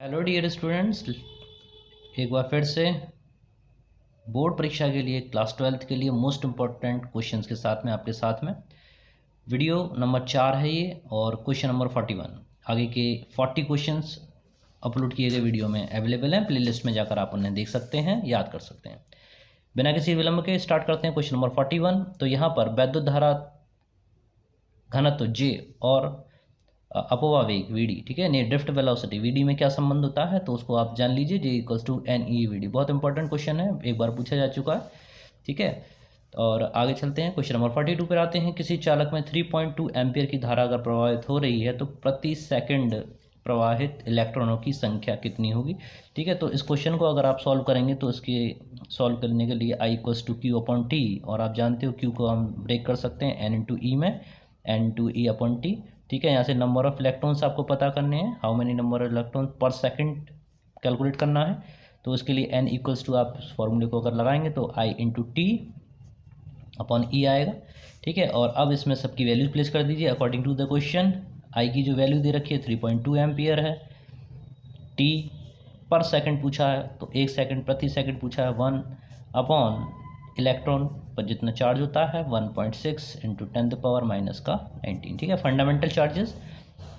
Hello dear students, एक बार फिर से बोर्ड परीक्षा के लिए क्लास 12th के लिए मोस्ट इम्पॉर्टेंट क्वेश्चंस के साथ में आपके साथ में वीडियो नंबर 4 है ये, और क्वेश्चन नंबर 41। आगे के 40 क्वेश्चंस अपलोड किए गए वीडियो में अवेलेबल हैं। प्लेलिस्ट में जाकर आप उन्हें देख सकते हैं, याद कर सकते हैं। बिना किसी विलंब के स्टार्ट करते हैं क्वेश्चन नंबर 41। तो यहाँ पर वैद्युत धारा घनत्व जे और अपवा वेग वी डी, ठीक है, नहीं ड्रिफ्ट वेलोसिटी वी डी में क्या संबंध होता है, तो उसको आप जान लीजिए। J equals to N E V D, बहुत इंपॉर्टेंट क्वेश्चन है, एक बार पूछा जा चुका है, ठीक है। और आगे चलते हैं, क्वेश्चन नंबर 42 पर आते हैं। किसी चालक में 3.2 एम्पियर की धारा अगर प्रवाहित हो रही है तो प्रति सेकंड प्रवाहित इलेक्ट्रॉनों की संख्या कितनी होगी, ठीक है। तो इस क्वेश्चन को अगर आप सॉल्व करेंगे तो इसके सॉल्व करने के लिए I equals to Q upon T, और आप जानते हो क्यू को हम ब्रेक कर सकते हैं एन इंटू ई में, N into E upon T, ठीक है। यहाँ से नंबर ऑफ इलेक्ट्रॉन्स आपको पता करने हैं, how many number of electron पर सेकंड कैलकुलेट करना है। तो उसके लिए n इक्वल्स टू आप फॉर्मूले को अगर लगाएंगे तो i इंटू टी अपॉन ई आएगा, ठीक है। और अब इसमें सबकी वैल्यूज प्लेस कर दीजिए according to the question. i की जो वैल्यू दे रखी है 3.2 एम्पियर है, t पर सेकंड पूछा है तो 1 सेकंड प्रति सेकंड पूछा है, 1 अपॉन इलेक्ट्रॉन पर जितना चार्ज होता है 1.6 इंटू 10⁻⁻⁻⁰, ठीक है। फंडामेंटल चार्जेस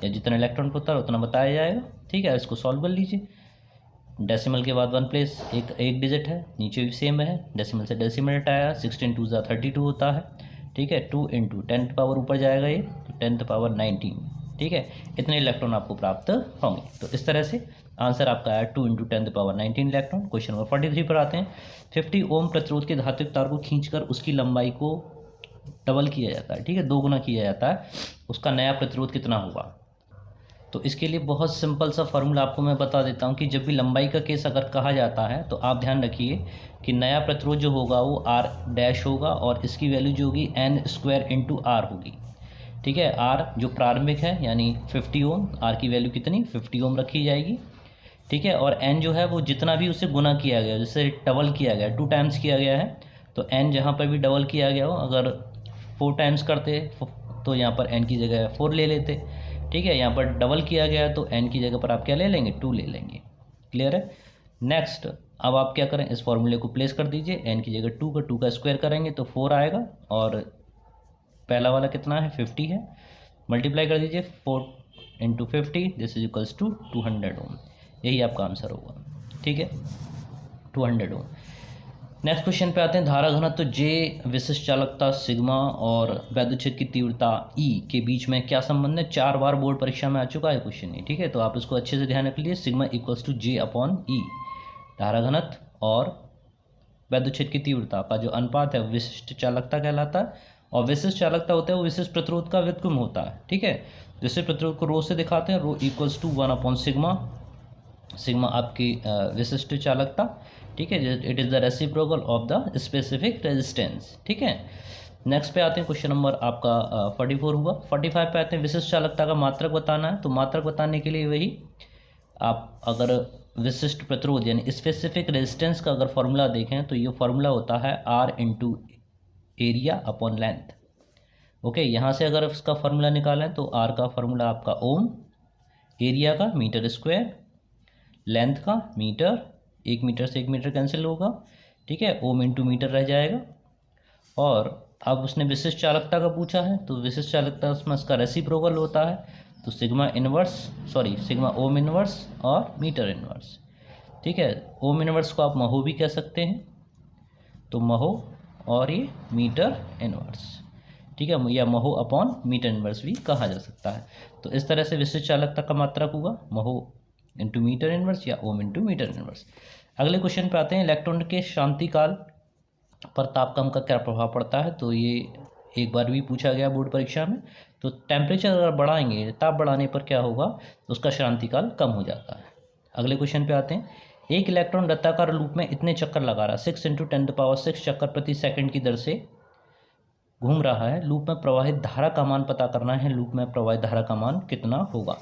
या जितना इलेक्ट्रॉन पर होता है उतना बताया जाएगा, ठीक है। इसको सॉल्व कर लीजिए। डेसिमल के बाद 1 प्लेस एक डिजिट है, नीचे भी सेम है, डेसिमल से डेसिमल हटाया, 16 2 32 होता है, ठीक है। 2 इंटू 10 पावर ऊपर जाएगा ये, तो 10⁻19, ठीक है। इतने इलेक्ट्रॉन आपको प्राप्त होंगे। तो इस तरह से आंसर आपका है 2 इंटू 10⁻19 इलेक्ट्रॉन। क्वेश्चन नंबर 43 पर आते हैं। 50 ओम प्रतिरोध के धात्विक तार को खींचकर उसकी लंबाई को डबल किया जाता है, ठीक है, 2 गुना किया जाता है, उसका नया प्रतिरोध कितना होगा। तो इसके लिए बहुत सिंपल सा फार्मूला आपको मैं बता देता हूँ कि जब भी लंबाई का केस अगर कहा जाता है तो आप ध्यान रखिए कि नया प्रतिरोध जो होगा वो आर डैश होगा, और इसकी वैल्यू जो होगी एन स्क्वायर इंटू आर होगी, ठीक है। आर जो प्रारंभिक है यानी 50 ओम, आर की वैल्यू कितनी 50 ओम रखी जाएगी, ठीक है। और एन जो है वो जितना भी उसे गुना किया गया, जैसे डबल किया गया, 2 टाइम्स किया गया है, तो एन जहाँ पर भी डबल किया गया हो, अगर 4 टाइम्स करते तो यहाँ पर एन की जगह 4 ले लेते, ठीक है। यहाँ पर डबल किया गया है तो एन की जगह पर आप क्या ले लेंगे, 2 ले लेंगे। क्लियर है। नेक्स्ट, अब आप क्या करें, इस फॉर्मूले को प्लेस कर दीजिए। एन की जगह 2 का 2 का स्क्वायर करेंगे तो 4 आएगा, और पहला वाला कितना है 50 है, मल्टीप्लाई कर दीजिए 4 into 50, this is equals to 200 ohm, यही आपका आंसर होगा, ठीक है, 200 ओम। नेक्स्ट क्वेश्चन पे आते हैं। धारा घनत्व तो जे, विशिष्ट चालकता सिग्मा और वैद्युत क्षेत्र की तीव्रता ई के बीच में क्या संबंध है। 4 बार बोर्ड परीक्षा में आ चुका है क्वेश्चन ये, ठीक है। तो आप इसको अच्छे से ध्यान रख लीजिए। Sigma equals to J upon E, धारा घनत्व और वैद्युत क्षेत्र की तीव्रता का जो अनुपात है विशिष्ट चालकता कहलाता है, और विशिष्ट चालकता होता है वो विशिष्ट प्रतिरोध का व्युत्क्रम होता है, ठीक है। विशिष्ट प्रतिरोध को रो से दिखाते हैं, rho equals to 1 upon sigma, sigma आपकी विशिष्ट चालकता, ठीक है, it is the reciprocal of the specific resistance, ठीक है। नेक्स्ट पे आते हैं, क्वेश्चन नंबर आपका 44 हुआ। 45 पे आते हैं। विशिष्ट चालकता का मात्रक बताना है, तो मात्रक बताने के लिए वही आप अगर विशिष्ट प्रतिरोध यानी स्पेसिफिक रेजिस्टेंस का अगर फॉर्मूला देखें तो ये फॉर्मूला होता है R into area upon length, okay. यहाँ से अगर इसका फॉर्मूला निकालें तो आर का फॉर्मूला आपका ओम, एरिया का मीटर स्क्वायर, लेंथ का मीटर, 1 मीटर से 1 मीटर कैंसिल होगा, ठीक है, ओम इंटू मीटर रह जाएगा। और अब उसने विशिष्ट चालकता का पूछा है, तो विशिष्ट चालकता उसमें इसका रेसिप्रोकल होता है, तो सिग्मा ओम इनवर्स और मीटर इनवर्स, ठीक है। ओम इनवर्स को आप महो भी कह सकते हैं, तो महो, और ये मीटर इनवर्स, ठीक है, या महो अपॉन मीटर इनवर्स भी कहा जा सकता है। तो इस तरह से विशिष्ट चालकता का मात्रक होगा महो इंटू मीटर इनवर्स या ओम इंटू मीटर इनवर्स। अगले क्वेश्चन पे आते हैं। इलेक्ट्रॉन के शांति काल पर तापक्रम का क्या प्रभाव पड़ता है, तो ये एक बार भी पूछा गया बोर्ड परीक्षा में। तो टेम्परेचर अगर बढ़ाएंगे, ताप बढ़ाने पर क्या होगा, तो उसका शांति काल कम हो जाता है। अगले क्वेश्चन पे आते हैं। एक इलेक्ट्रॉन वृत्ताकार लूप में इतने चक्कर लगा रहा है, 6 इंटू 10⁻6 चक्कर प्रति सेकंड की दर से घूम रहा है। लूप में प्रवाहित धारा का मान पता करना है, लूप में प्रवाहित धारा का मान कितना होगा,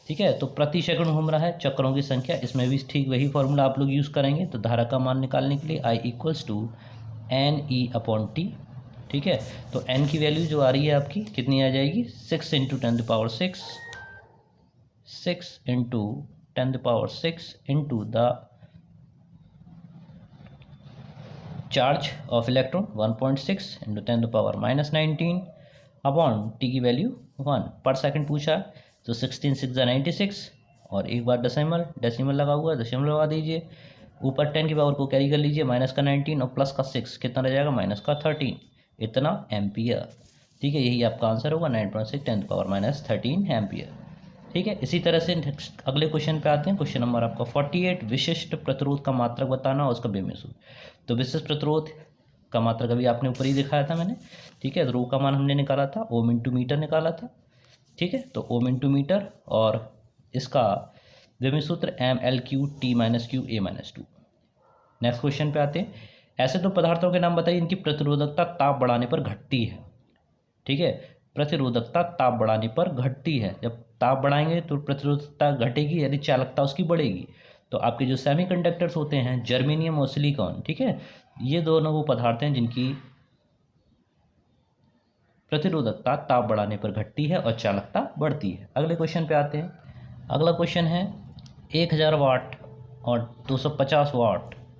ठीक है। तो प्रति सेकंड घूम रहा है, चक्करों की संख्या, इसमें भी ठीक वही फॉर्मूला आप लोग यूज़ करेंगे। तो धारा का मान निकालने के लिए I equals to N E upon T, ठीक है। तो एन की वैल्यू जो आ रही है आपकी कितनी आ जाएगी, 6 into 10⁻6, 6 into 10⁶ into the charge of electron 1.6 into 10⁻⁻19 upon T की वैल्यू 1 पर सेकंड पूछा तो 16 6 96 और एक बार डेसिमल लगा हुआ है, डेसिमल लगा दीजिए, ऊपर 10 की पावर को कैरी कर लीजिए, माइनस का 19 और प्लस का 6 कितना रह जाएगा, माइनस का 13, इतना एम्पियर। ठीक है, यही आपका आंसर होगा 9.6 10⁻⁻13 एम्पियर। ठीक है, इसी तरह से नेक्स्ट अगले क्वेश्चन पे आते हैं। क्वेश्चन नंबर आपका 48, विशिष्ट प्रतिरोध का मात्रक बताना और उसका बेमेल सूत्र। तो विशिष्ट प्रतिरोध का मात्रक अभी आपने ऊपर ही दिखाया था मैंने। ठीक है, रो का मान हमने निकाला था, ओम इंटू मीटर निकाला था। ठीक है, तो ओम इंटू मीटर और इसका बेमेल सूत्र mL/Q/T-Q A-2। नेक्स्ट क्वेश्चन पे आते हैं। ऐसे दो पदार्थों के नाम बताइए इनकी प्रतिरोधकता ताप बढ़ाने पर घटती है। ठीक है, प्रतिरोधकता ताप बढ़ाने पर घटती है। जब ताप बढ़ाएंगे तो प्रतिरोधकता घटेगी, यानी चालकता उसकी बढ़ेगी। तो आपके जो सेमीकंडक्टर्स होते हैं, जर्मेनियम और सिलिकॉन, ठीक है, ये दोनों वो पदार्थ हैं जिनकी प्रतिरोधकता ताप बढ़ाने पर घटती है और चालकता बढ़ती है। अगले क्वेश्चन पे आते हैं। अगला क्वेश्चन है 1000 वाट और 250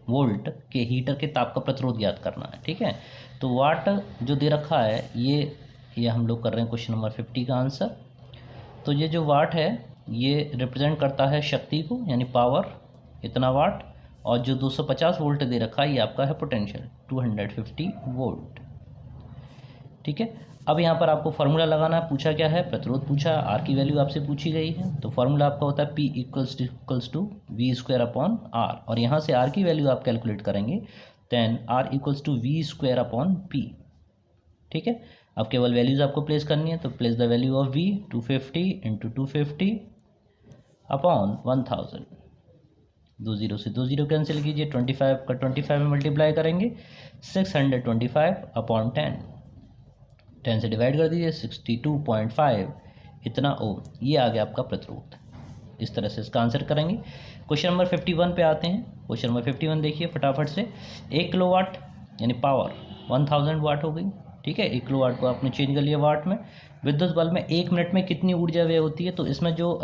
वोल्ट के हीटर के ताप का प्रतिरोध ज्ञात करना है। ठीक है, तो वाट जो दे रखा है ये हम लोग कर रहे हैं क्वेश्चन नंबर 50 का आंसर। तो ये जो वाट है ये रिप्रेजेंट करता है शक्ति को, यानी पावर, इतना वाट, और जो 250 वोल्ट दे रखा है ये आपका है पोटेंशियल 250 वोल्ट। ठीक है, अब यहाँ पर आपको फार्मूला लगाना है। पूछा क्या है, प्रतिरोध पूछा, आर की वैल्यू आपसे पूछी गई है, तो फार्मूला आपका होता है P इक्वल्स टू V²/R, और यहाँ से आर की वैल्यू आप कैलकुलेट करेंगे, then R equals to V²/P। ठीक है, अब केवल वैल्यूज आपको प्लेस करनी है, तो place the value of V 250 into 250 upon 1000, 2 0 से 2 0 कैंसिल कीजिए, 25 का 25 में मल्टीप्लाई करेंगे, 625 अपॉन 10 से डिवाइड कर दीजिए, 62.5 इतना ओम, ये आ गया आपका प्रतिरोध। इस तरह से इसका आंसर करेंगे। क्वेश्चन नंबर 51 पे आते हैं। क्वेश्चन नंबर 51 देखिए फटाफट से। 1 किलोवाट यानी पावर 1000 वाट हो गई। ठीक है, 1 किलोवाट को आपने चेंज कर लिया वाट में। विद्युत बल्ब में 1 मिनट में कितनी ऊर्जा व्यय होती है, तो इसमें जो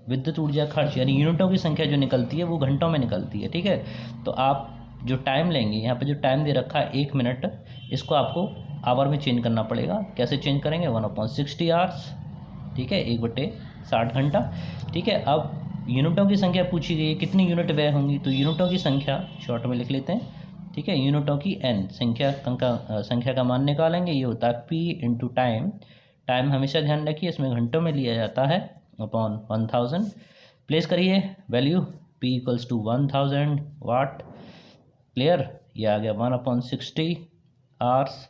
विद्युत ऊर्जा खर्च यानी यूनिटों की संख्या जो निकलती है वो घंटों में निकलती है। ठीक है, तो आप जो टाइम लेंगे, यहाँ पे जो टाइम दे रखा है 1 मिनट, इसको आपको आवर में चेंज करना पड़ेगा। कैसे चेंज करेंगे, 1/60 आवर्स। ठीक है, 1/60 घंटा। ठीक है, अब यूनिटों की संख्या पूछी गई है, कितनी यूनिट व्यय होंगी, तो यूनिटों की संख्या शॉर्ट में लिख लेते हैं। ठीक है, यूनिटों की n संख्या का मान निकालेंगे, ये होता है P इंटू टाइम। टाइम हमेशा ध्यान रखिए इसमें घंटों में लिया जाता है, अपॉन 1000। प्लेस करिए value, P equals to 1000 watt. Clear, ये आ गया 1/60 आवर्स।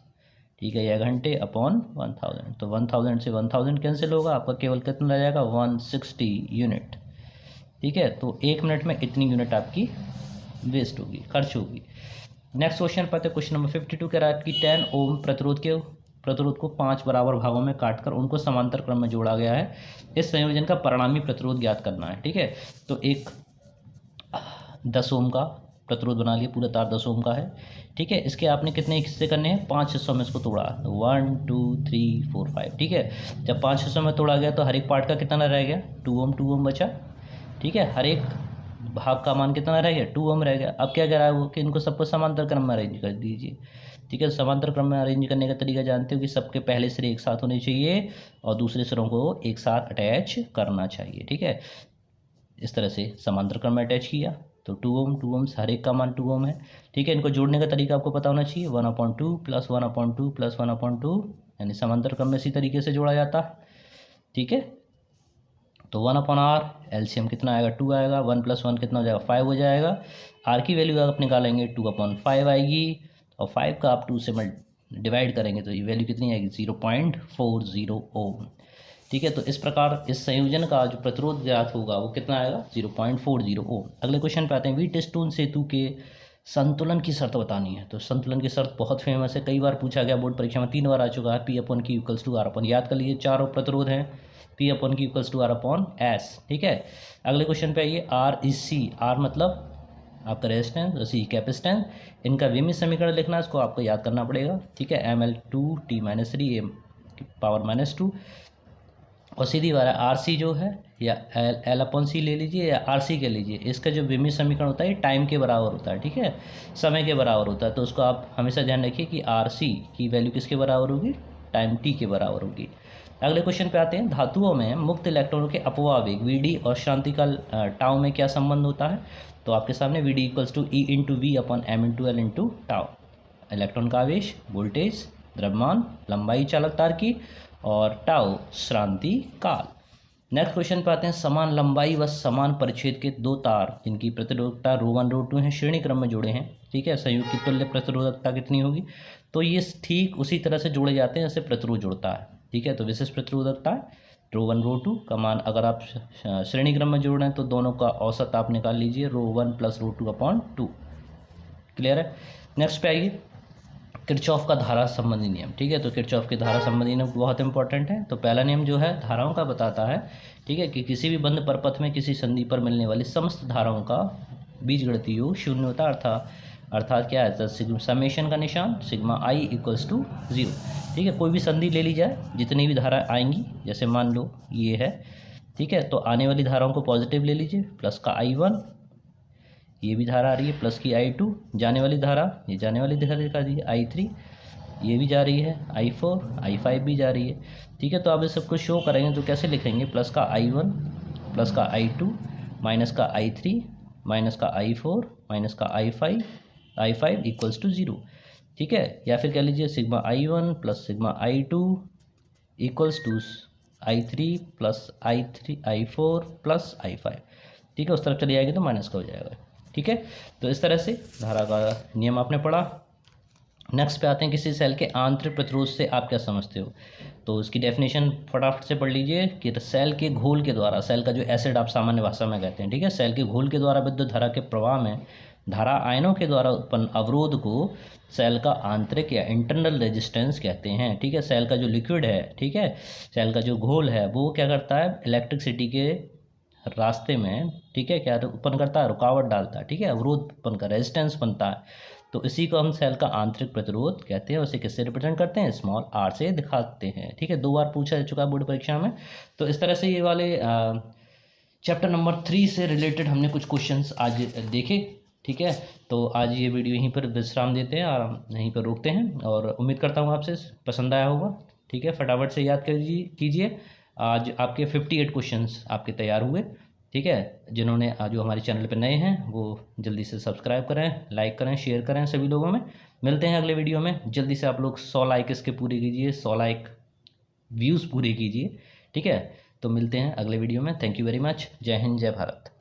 ठीक है, यह घंटे अपॉन 1000, तो 1000 से 1000 कैंसिल होगा, आपका केवल कितना रह जाएगा, 160 यूनिट। ठीक है, तो 1 मिनट में इतनी यूनिट आपकी वेस्ट होगी, खर्च होगी। नेक्स्ट क्वेश्चन पर आते हैं। क्वेश्चन नंबर 52 कह रहा है कि 10 ओम प्रतिरोध को 5 बराबर भागों में काटकर उनको समांतर क्रम में जोड़ा गया है। इस संयोजन का परिणामी प्रतिरोध ज्ञात करना है। ठीक है, तो एक 10 ओम का प्रतिरोध बना लिया, पूरा तार 10 ओम का है। ठीक है, इसके आपने कितने हिस्से करने हैं, 5 हिस्सों में इसको तोड़ा, 1 2 3 4 5। ठीक है, जब 5 हिस्सों में तोड़ा गया तो हर एक पार्ट का कितना रह गया, 2 ओम बचा। ठीक है, हर एक भाग का मान कितना रह गया, 2 ओम रह गया। अब क्या कह रहा है वो कि इनको सबको समांतर क्रम में अरेंज कर दीजिए। ठीक है, समांतर क्रम में अरेंज करने का तरीका जानते हो कि सबके पहले सिरे एक साथ होने चाहिए और दूसरे सिरों को एक साथ अटैच करना चाहिए। ठीक है, इस तरह से समांतर क्रम में अटैच किया तो 2 ओम हर एक का मान 2 ओम है। ठीक है, इनको जोड़ने का तरीका आपको पता होना चाहिए, 1/2 प्लस 1/2 प्लस 1/2, यानी समांतर क्रम में इसी तरीके से जोड़ा जाता है। ठीक है, तो 1/r एलसीएम कितना आएगा, 2 आएगा, 1 + 1 कितना हो जाएगा, 5 हो जाएगा। आर की वैल्यू आप निकालेंगे 2/5 आएगी, और 5 का आप 2 से डिवाइड करेंगे तो ये वैल्यू कितनी आएगी, 0.40 ओम। ठीक है, तो इस प्रकार इस संयोजन का जो प्रतिरोध ज्ञात होगा वो कितना आएगा, 0.40 ओम। अगले क्वेश्चन पे आते हैं। व्हीटस्टोन सेतु के संतुलन की शर्त बतानी है। तो संतुलन की शर्त बहुत फेमस है, कई बार पूछा गया, बोर्ड परीक्षा में 3 बार आ चुका है। P/Q इक्वल्स टू R/, याद कर लीजिए, चारों प्रतिरोध हैं, P/Q इक्वल्स टू R/S। ठीक है, अगले क्वेश्चन पे आइए। R/C, R मतलब आपका रेजिस्टेंस, C कैपेसिटेंस, इनका विमित समीकरण लिखना है, इसको आपको याद करना पड़ेगा। ठीक है, mL2T-3 A⁻², और सीधी बात है RC जो है या एल अपॉन सी ले लीजिए या आर सी के लीजिए, इसका जो विमीय समीकरण होता है ये टाइम के बराबर होता है, ठीक है, समय के बराबर होता है। तो उसको आप हमेशा ध्यान रखिए कि आर सी की वैल्यू किसके बराबर होगी, टाइम टी के बराबर होगी। अगले क्वेश्चन पे आते हैं, धातुओं में मुक्त इलेक्ट्रॉनों के अपवावेग वी डी और श्रांतिकाल टाउ में क्या संबंध होता है। तो आपके सामने V D equals to E into V upon M into L into tau, electron का आवेश, वोल्टेज, द्रव्यमान, लंबाई चालक तार की, और टाउ श्रांति काल। नेक्स्ट क्वेश्चन पे आते हैं, समान लंबाई व समान परिच्छेद के दो तार जिनकी प्रतिरोधकता रो1 रो2 है श्रेणी क्रम में जोड़े हैं, ठीक है, संयुग की तुल्य प्रतिरोधकता कितनी होगी। तो ये ठीक उसी तरह से जोड़े जाते हैं जैसे प्रतिरोध जुड़ता है, ठीक है। तो विशिष्ट प्रतिरोधकता रो1 रो2 का मान अगर आप श्रेणी क्रम में जोड़ रहे हैं तो दोनों का औसत आप निकाल लीजिए रो1 प्लस रो2 अपॉन 2। क्लियर है। नेक्स्ट पे आइए, किरचॉफ का धारा संबंधी नियम, ठीक है। तो किरचॉफ के धारा संबंधी नियम बहुत इंपॉर्टेंट है। तो पहला नियम जो है धाराओं का बताता है, ठीक है, कि किसी भी बंद परपथ में किसी संधि पर मिलने वाली समस्त धाराओं का बीजगणितीय योग शून्य होता है, अर्थात क्या है, समेशन का निशान सिग्मा आई इक्वल्स टू 0, ठीक है। कोई भी संधि ले ली जाए, जितनी भी धारा आएंगी, जैसे मान लो ये है, ठीक है, तो आने वाली धाराओं को पॉजिटिव ले लीजिए, प्लस का I1, ये भी धारा आ रही है, प्लस की I2, जाने वाली धारा, ये जाने वाली धारा दिखा दीजिए I3, ये भी जा रही है, I4, I5 भी जा रही है, ठीक है। तो आप इस सबको शो करेंगे तो कैसे लिखेंगे, प्लस का I1 प्लस का I2 माइनस का I3 माइनस का I4 माइनस का I5 इक्वल्स टू 0, ठीक है। या फिर कह लीजिए sigma I1 plus sigma I2 equals to I3 plus I4 plus I5, ठीक है। उस तरफ चली जाएगी तो माइनस का हो जाएगा, ठीक है। तो इस तरह से धारा का नियम आपने पढ़ा। नेक्स्ट पे आते हैं, किसी सेल के आंतरिक प्रतिरोध से आप क्या समझते हो। तो इसकी डेफिनेशन फटाफट से पढ़ लीजिए कि सेल के घोल के द्वारा, सेल का जो एसिड आप सामान्य भाषा में कहते हैं, ठीक है, सेल के घोल के द्वारा विद्युत धारा के प्रवाह में धारा आयनों के द्वारा उत्पन्न अवरोध को सेल का आंतरिक या इंटरनल रेजिस्टेंस कहते हैं, ठीक है। सेल का जो लिक्विड है, ठीक है, सेल का जो घोल है वो क्या करता है, इलेक्ट्रिसिटी के रास्ते में, ठीक है, क्या उत्पन्न करता है, रुकावट डालता है, ठीक है, अवरोध उत्पन्न कर, रेजिस्टेंस बनता है। तो इसी को हम सेल का आंतरिक प्रतिरोध कहते हैं। उसे किससे रिप्रेजेंट करते हैं, स्मॉल r से दिखाते हैं, ठीक है। 2 बार पूछा जा चुका है बोर्ड परीक्षा में। तो इस तरह से ये वाले चैप्टर नंबर 3 से रिलेटेड हमने कुछ क्वेश्चंस आज देखे, ठीक है। तो आज ये वीडियो यहीं पर विश्राम देते हैं और यहीं पर रोकते हैं, और उम्मीद करता हूँ आपसे पसंद आया होगा, ठीक है। फटाफट से याद कीजिए, आज आपके 58 क्वेश्चंस आपके तैयार हुए, ठीक है। जिन्होंने जो हमारे चैनल पर नए हैं वो जल्दी से सब्सक्राइब करें, लाइक करें, शेयर करें सभी लोगों में। मिलते हैं अगले वीडियो में, जल्दी से आप लोग 100 लाइक इसके पूरे कीजिए, 100 लाइक व्यूज़ पूरे कीजिए, ठीक है। तो मिलते हैं अगले वीडियो में। Thank you very much. जय हिंद, जय भारत।